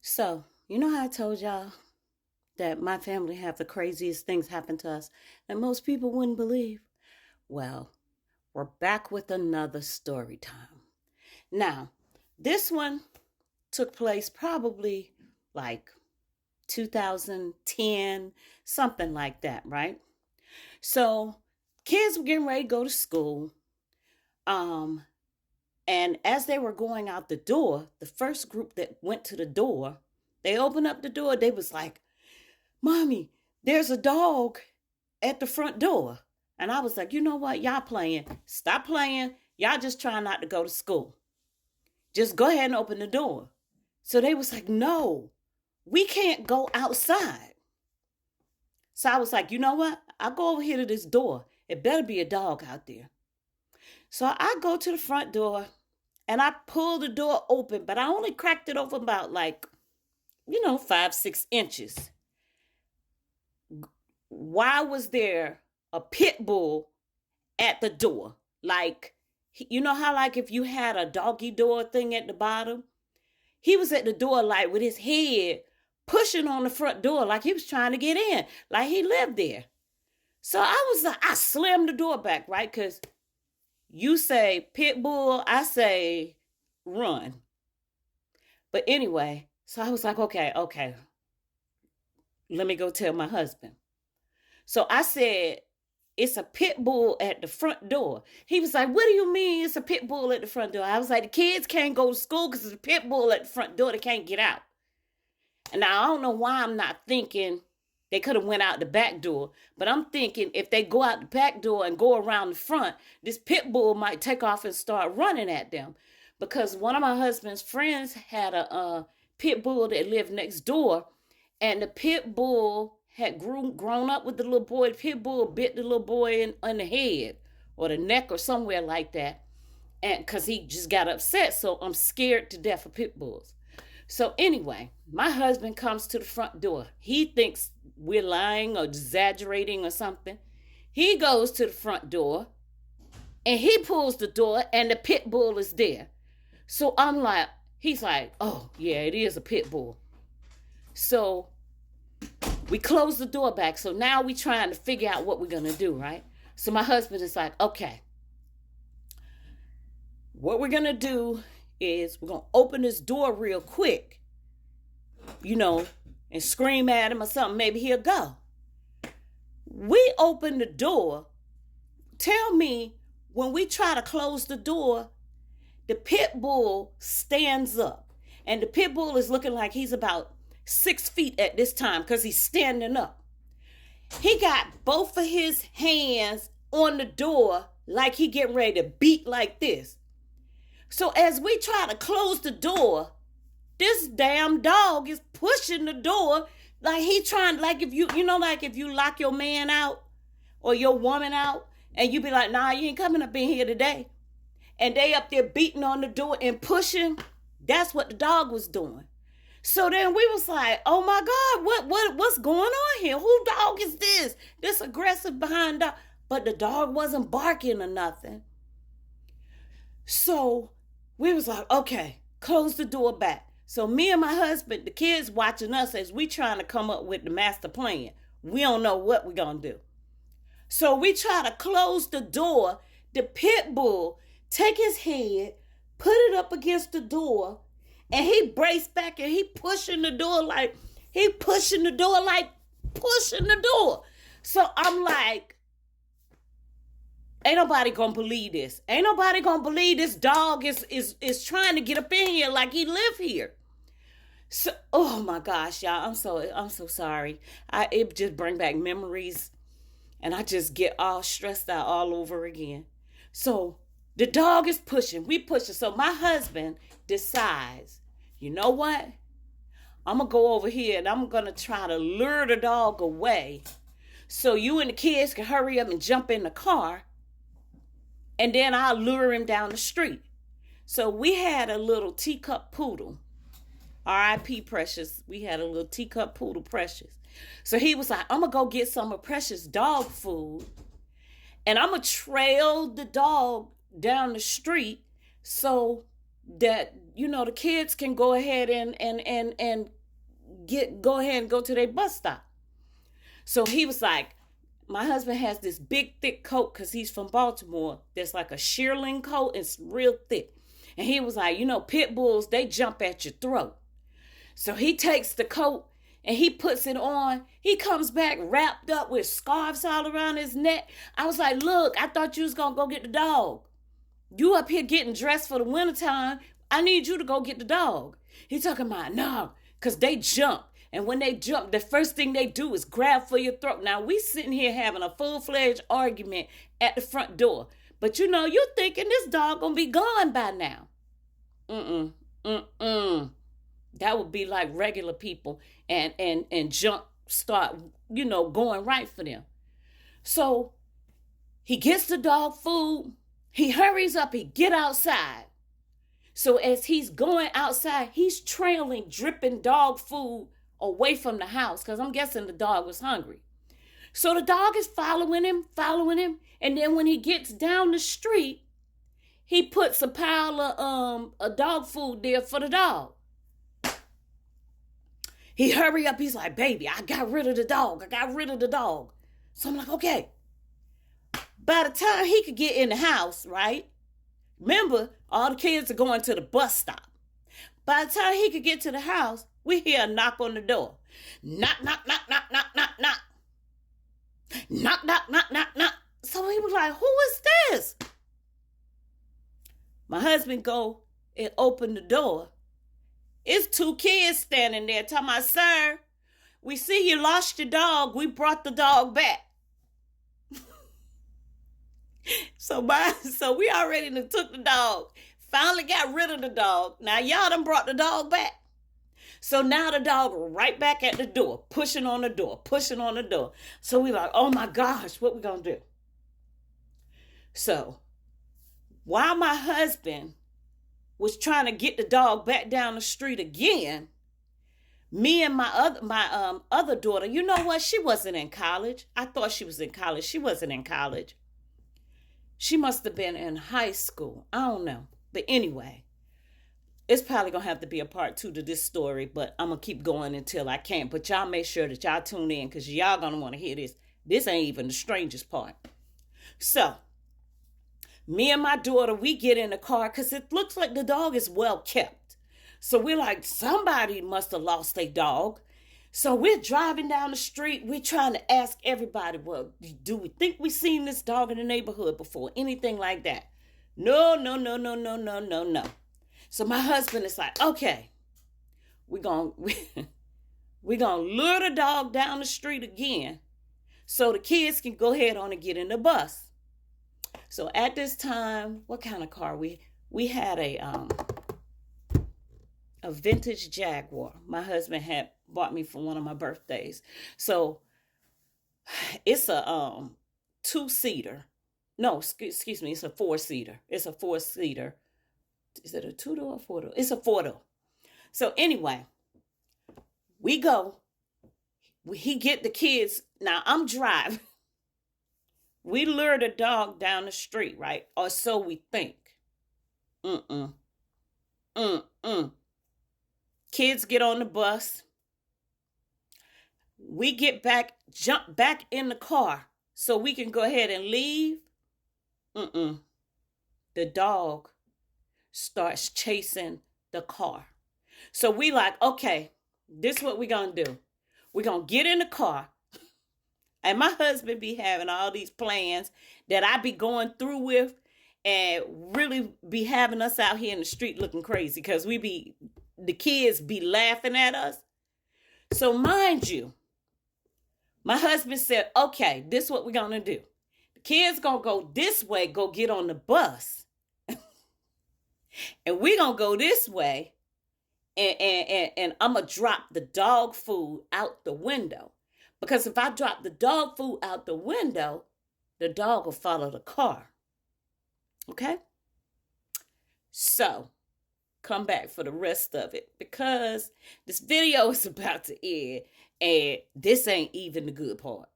So, you know how I told y'all that my family have the craziest things happen to us that most people wouldn't believe? Well, we're back with another story time. Now, this one took place probably like 2010, something like that, right? So, kids were getting ready to go to school. Um, and as they were going out the door, the first group that went to the door, they opened up the door. They was like, Mommy, there's a dog at the front door. And I was like, you know what? Y'all playing. Stop playing. Y'all just trying not to go to school. Just go ahead and open the door. So they was like, no, we can't go outside. So I was like, you know what? I'll go over here to this door. It better be a dog out there. So I go to the front door and I pull the door open, but I only cracked it open about 5, 6 inches. Why was there a pit bull at the door? Like, you know how, like, if you had a doggy door thing at the bottom? He was at the door, like, with his head pushing on the front door, like he was trying to get in, like he lived there. So I was like, I slammed the door back, right? Because you say pit bull, I say run. But anyway, so I was like, okay, let me go tell my husband. So I said, it's a pit bull at the front door. He was like, what do you mean it's a pit bull at the front door? I was like, the kids can't go to school because there's a pit bull at the front door. They can't get out. And now I don't know why I'm not thinking they could have went out the back door, but I'm thinking if they go out the back door and go around the front, this pit bull might take off and start running at them. Because one of my husband's friends had a pit bull that lived next door, and the pit bull had grown up with the little boy. The pit bull bit the little boy in the head or the neck or somewhere like that, and because he just got upset. So I'm scared to death of pit bulls. So anyway, my husband comes to the front door. He thinks we're lying or exaggerating or something. He goes to the front door and he pulls the door and the pit bull is there. So I'm like, he's like, oh yeah, it is a pit bull. So we close the door back. So now we trying to figure out what we're gonna do, right? So my husband is like, okay, what we're gonna do is we're gonna open this door real quick, you know, and scream at him or something. Maybe he'll go. We open the door. Tell me, when we try to close the door, the pit bull stands up. And the pit bull is looking like he's about 6 feet at this time because he's standing up. He got both of his hands on the door like he getting ready to beat like this. So as we try to close the door, this damn dog is pushing the door like he trying, like if like if you lock your man out or your woman out and you be like, nah, you ain't coming up in here today. And they up there beating on the door and pushing. That's what the dog was doing. So then we was like, oh my God, what's going on here? Who dog is this? This aggressive behind dog. But the dog wasn't barking or nothing. So we was like, okay, close the door back. So me and my husband, the kids watching us as we trying to come up with the master plan. We don't know what we're going to do. So we try to close the door. The pit bull take his head, put it up against the door, and he braced back and he pushing the door like pushing the door. So I'm like, ain't nobody gonna believe this. Ain't nobody gonna believe this dog is trying to get up in here like he live here. So, oh my gosh, y'all, I'm so sorry. It just bring back memories, and I just get all stressed out all over again. So the dog is pushing. We pushing. So my husband decides, you know what? I'm gonna go over here and I'm gonna try to lure the dog away, so you and the kids can hurry up and jump in the car, and then I'll lure him down the street. So we had a little teacup poodle. R.I.P. Precious. We had a little teacup poodle, Precious. So he was like, I'm going to go get some of Precious dog food, and I'm going to trail the dog down the street so that, the kids can go ahead and go ahead and go to their bus stop. So he was like, my husband has this big thick coat because he's from Baltimore. There's like a shearling coat. It's real thick. And he was like, pit bulls, they jump at your throat. So he takes the coat and he puts it on. He comes back wrapped up with scarves all around his neck. I was like, look, I thought you was going to go get the dog. You up here getting dressed for the wintertime. I need you to go get the dog. He talking about, no, because they jump. And when they jump, the first thing they do is grab for your throat. Now, we sitting here having a full-fledged argument at the front door. But you're thinking this dog gonna be gone by now. That would be like regular people and jump start, going right for them. So he gets the dog food. He hurries up. He get outside. So as he's going outside, he's trailing dripping dog food away from the house because I'm guessing the dog was hungry. So the dog is following him. And then when he gets down the street, he puts a pile of dog food there for the dog. He hurry up. He's like, baby, I got rid of the dog. So I'm like, okay. By the time he could get in the house, right? Remember, all the kids are going to the bus stop. By the time he could get to the house, we hear a knock on the door. Knock, knock, knock, knock, knock, knock, knock. Knock, knock, knock, knock, knock. So he was like, who is this? My husband go and open the door. It's 2 kids standing there talking about, sir, we see you lost your dog. We brought the dog back. So we already took the dog. Finally got rid of the dog. Now y'all done brought the dog back. So now the dog right back at the door, pushing on the door. So we like, oh my gosh, what we gonna do? So while my husband was trying to get the dog back down the street again, me and my other daughter, you know what? She wasn't in college. I thought she was in college. She wasn't in college. She must have been in high school. I don't know. But anyway, it's probably going to have to be a part 2 to this story, but I'm going to keep going until I can. But y'all make sure that y'all tune in because y'all going to want to hear this. This ain't even the strangest part. So, me and my daughter, we get in the car because it looks like the dog is well kept. So we're like, somebody must have lost their dog. So we're driving down the street. We're trying to ask everybody, well, do we think we seen this dog in the neighborhood before? Anything like that? No. So my husband is like, okay, we're gonna lure the dog down the street again so the kids can go ahead on and get in the bus. So at this time, what kind of car? We had a vintage Jaguar. My husband had bought me for one of my birthdays. So it's a 2-seater. No, excuse me, it's a 4-seater. It's a 4-seater. Is it a 2-door or 4-door? It's a 4-door. So anyway, we go. He get the kids. Now I'm driving. We lure the dog down the street, right? Or so we think. Kids get on the bus. We get back, jump back in the car so we can go ahead and leave. The dog starts chasing the car. So we like, okay, this is what we're going to do. We're going to get in the car. And my husband be having all these plans that I be going through with and really be having us out here in the street looking crazy because the kids be laughing at us. So mind you, my husband said, okay, this is what we're going to do. The kids going to go this way, go get on the bus. And we're going to go this way and I'm going to drop the dog food out the window. Because if I drop the dog food out the window, the dog will follow the car. Okay? So, come back for the rest of it because this video is about to end and this ain't even the good part.